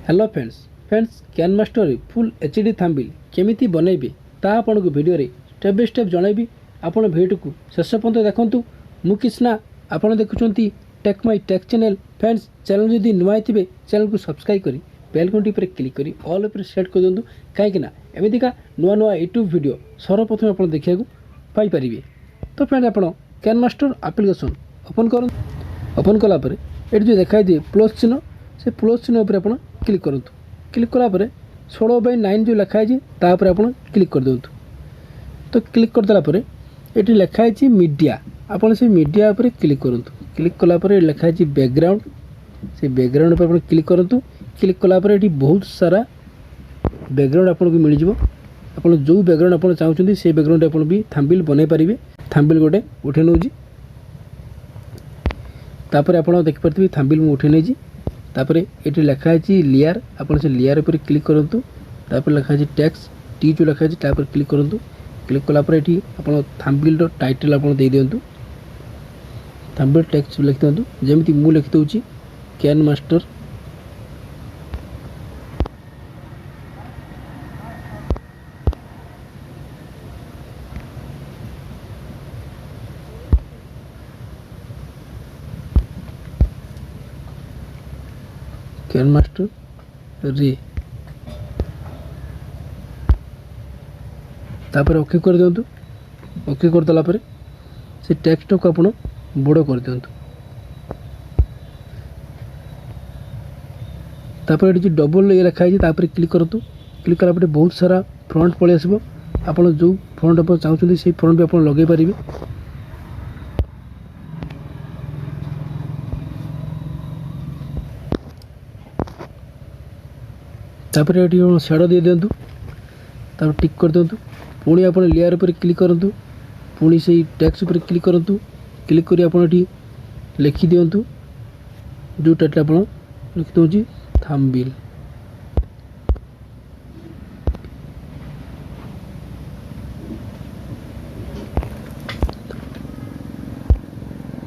Hello friends KineMaster full HD thumbnail केमिति बनैबे ता आपनको वीडियो रे स्टेप बाय स्टेप जनैबी। आपण वीडियो को शेष पर्यंत देखंतु। मु किसना आपण देखुचंती tech my tech channel. Friends channel जदि नुआ थिबे चैनल को सब्सक्राइब करी बेल घंटी पर क्लिक करी ऑल पर सेट कर दियंतु, काहेकि ना एमितिका नुआ नुआ यूट्यूब वीडियो सर्वप्रथम आपण देखिया को पाई परिबे। तो फ्रेंड आपण कैनमास्टर एप्लीकेशन ओपन कला पर एटी जो देखाई दिए प्लस चिन्ह से प्लस चिन्ह उपर आपण क्लिक करूँ। क्लिक कलापर 16/9 जो लिखाई तापर आप क्लिक कर दिंतु। तो क्लिक करदेला ये लिखाई मीडिया आपन से मीडिया उपर क्लिक करूँ। क्लिक कलापर लिखाई बैकग्राउंड से बैकग्राउंड पर क्लिक करूँ। क्लिक कलापर ये बहुत सारा बैकग्राउंड आपको मिल जाव। आप जो बैकग्राउंड आप चाहते से बैकग्राउंड आप भी थंबनेल बन पारे। थंबनेल गोटे उठे नौजी तापर आप देखिपे थंबनेल मुझे उठे नहीं। तापर ये लिखाई लेयर आप लेयर पर क्लिक करूँ। तापर लिखाई टैक्स टी जो लिखाई तापर क्लिक करूँ। क्लिक कलापर ये आप थंबनेल टाइटल आप दे दिंतु। थंबनेल टैक्स लिखि दिंतु जमी मु लिखि दूँ कैनमास्टर। कैनमास्टर रे तापर ओके कर दिंतु। ओके कर देला पर से टेक्स्ट को आपण बड़ कर दिंतु। तापर ये डबल ये लिखाई तापर क्लिक करतु। क्लिक कला पर बहुत सारा फ्रंट पलि आसबो। आपण जो फ्रंट आप चाहते से फ्रंट भी आप लगे पारे। तापर ये शेडो दे दिंतु। तापर टिक कर दिंतु। पुणी आप लेयर पर क्लिक करूँ। पुणी से टैक्स पर क्लिक करूँ। क्लिक करी आप लिखि दिंतु जो टाइटल आप लिखि दूँ थंबनेल।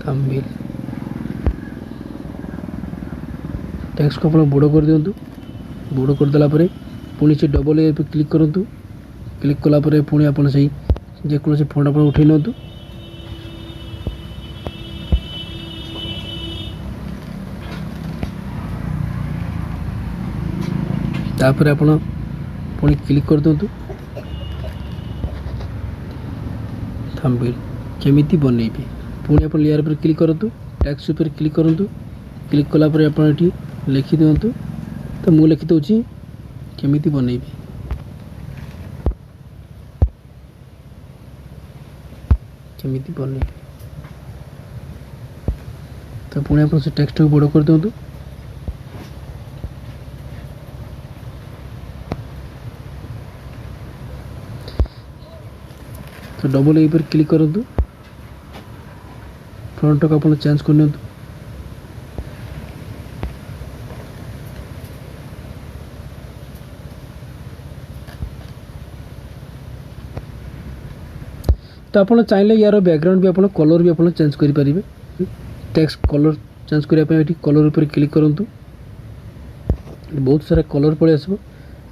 थंबनेल टैक्स को आप बड़ कर दिंतु। बड़ कर देला परे पुणी से डबल ए पे क्लिक करूँ। क्लिक कला परे पुणी आप जेकोसी फोन आप उठे नियंतु। तापर आप पुणी क्लिक कर दिंतु थंबनेल केमिति बनैबे। पुणी आप लेयर पर क्लिक करूँ। टैक्स पर क्लिक करूँ। क्लिक कला परे आप लिखि दिंतु। तो मु लिखि दूँ केमिति बनैबे। केमिति बनैबे तो पुणी आप से टेक्स्ट को बड़ कर दिंतु। तो डबल ए पर क्लिक करूँ। फ्रंट को आप चेंज कर नियंतु। तो आप चाहिए यार बैकग्राउंड भी आप कलर भी आप चेंज करें। टेक्स्ट कलर चेंज करने कलर पर क्लिक करूँ। बहुत सारा कलर पड़े आसो।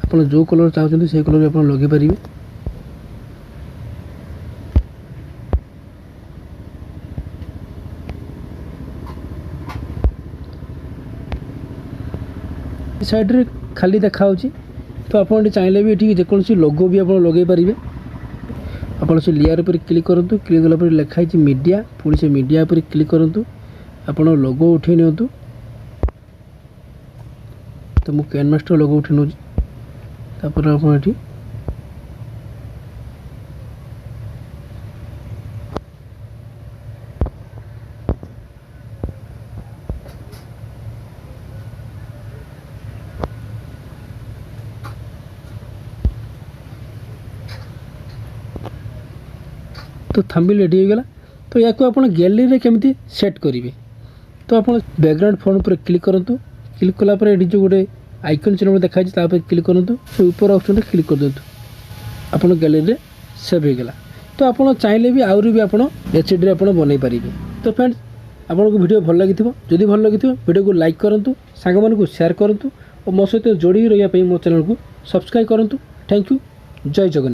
आप जो कलर चाहते से कलर भी आप लगे पारे। साइड रे खाली देखा तो आप चाहिए भी ये जेकोसी लोगो भी आप लगे पारे। आप से लेयर पर क्लिक करूँ। क्लिक कला लिखाई मीडिया पुणी से मीडिया पर क्लिक करूँ। आप लोगो उठे नियंतु। तो मु कैनमास्टर लोगो उठे नौ। तापर आप तो थंबनेल रेडी हो गला। तो या को आपण गैलरी रे केमिति सेट करिवे। तो आप बैकग्राउंड फोन पर क्लिक करूँ। क्लिक कला पर ये जो गोटे आइकन चिन्ह देखाई तापर क्लिक करूँ। से ऊपर ऑप्शन क्लिक कर दिंतु। आप गैलरी रे सेव हो गला। तो आप चाहिए भी आउरी भी आप एचडी आप बन पारे। तो फ्रेंड्स आपको वीडियो भल लगी जदि भल लगी वीडियो को लाइक करूँ, सांग को शेयर करूँ और मो सहित जोड़ी रही मो चैनल को सब्सक्राइब करूँ। Thank you. जय जगन्नाथ।